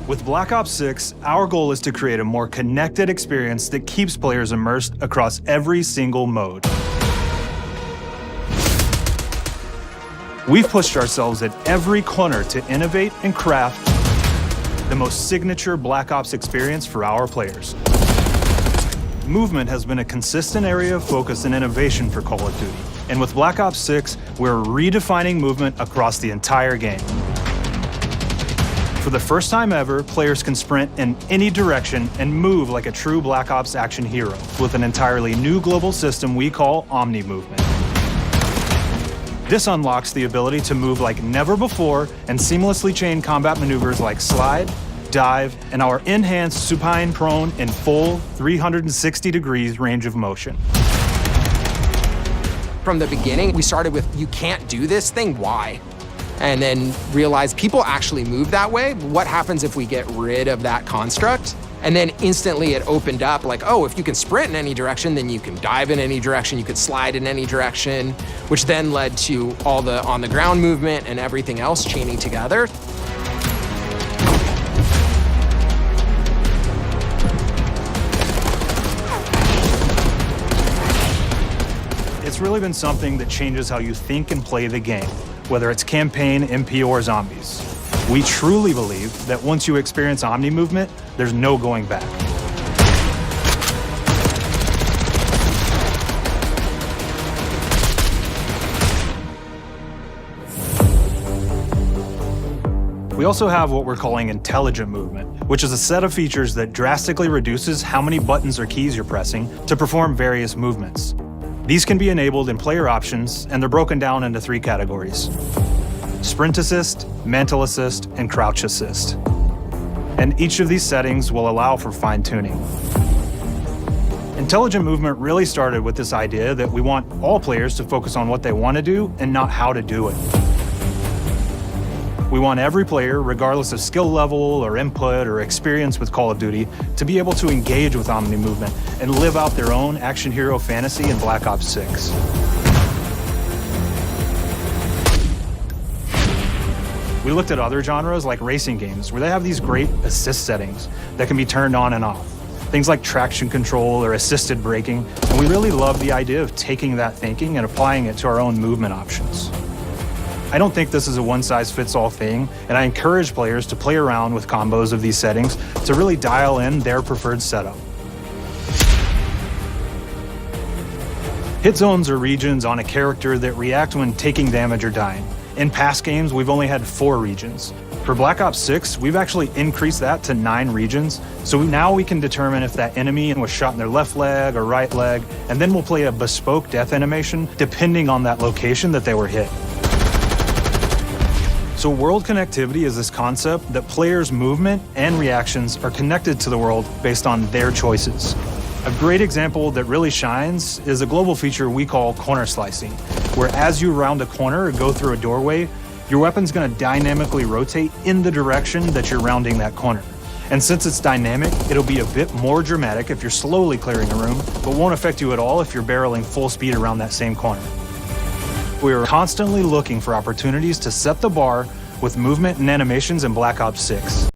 With Black Ops 6, our goal is to create a more connected experience that keeps players immersed across every single mode. We've pushed ourselves at every corner to innovate and craft the most signature Black Ops experience for our players. Movement has been a consistent area of focus and innovation for Call of Duty, and with Black Ops 6, we're redefining movement across the entire game. For the first time ever, players can sprint in any direction and move like a true Black Ops action hero with an entirely new global system we call Omni Movement. This unlocks the ability to move like never before and seamlessly chain combat maneuvers like slide, dive, and our enhanced supine prone in full 360 degrees range of motion. From the beginning, we started with, you can't do this thing, why? And then realized people actually move that way. What happens if we get rid of that construct? And then instantly it opened up like, oh, if you can sprint in any direction, then you can dive in any direction, you could slide in any direction, which then led to all the on-the-ground movement and everything else chaining together. It's really been something that changes how you think and play the game, whether it's campaign, MP, or zombies. We truly believe that once you experience Omni Movement, there's no going back. We also have what we're calling intelligent movement, which is a set of features that drastically reduces how many buttons or keys you're pressing to perform various movements. These can be enabled in player options, and they're broken down into 3 categories: Sprint Assist, Mantle Assist, and Crouch Assist. And each of these settings will allow for fine-tuning. Intelligent movement really started with this idea that we want all players to focus on what they want to do and not how to do it. We want every player, regardless of skill level or input or experience with Call of Duty, to be able to engage with Omni Movement and live out their own action hero fantasy in Black Ops 6. We looked at other genres like racing games, where they have these great assist settings that can be turned on and off. Things like traction control or assisted braking, and we really love the idea of taking that thinking and applying it to our own movement options. I don't think this is a one-size-fits-all thing, and I encourage players to play around with combos of these settings to really dial in their preferred setup. Hit zones are regions on a character that react when taking damage or dying. In past games, we've only had 4 regions. For Black Ops 6, we've actually increased that to 9 regions, so now we can determine if that enemy was shot in their left leg or right leg, and then we'll play a bespoke death animation depending on that location that they were hit. So world connectivity is this concept that players' movement and reactions are connected to the world based on their choices. A great example that really shines is a global feature we call corner slicing, where as you round a corner or go through a doorway, your weapon's going to dynamically rotate in the direction that you're rounding that corner. And since it's dynamic, it'll be a bit more dramatic if you're slowly clearing a room, but won't affect you at all if you're barreling full speed around that same corner. We are constantly looking for opportunities to set the bar with movement and animations in Black Ops 6.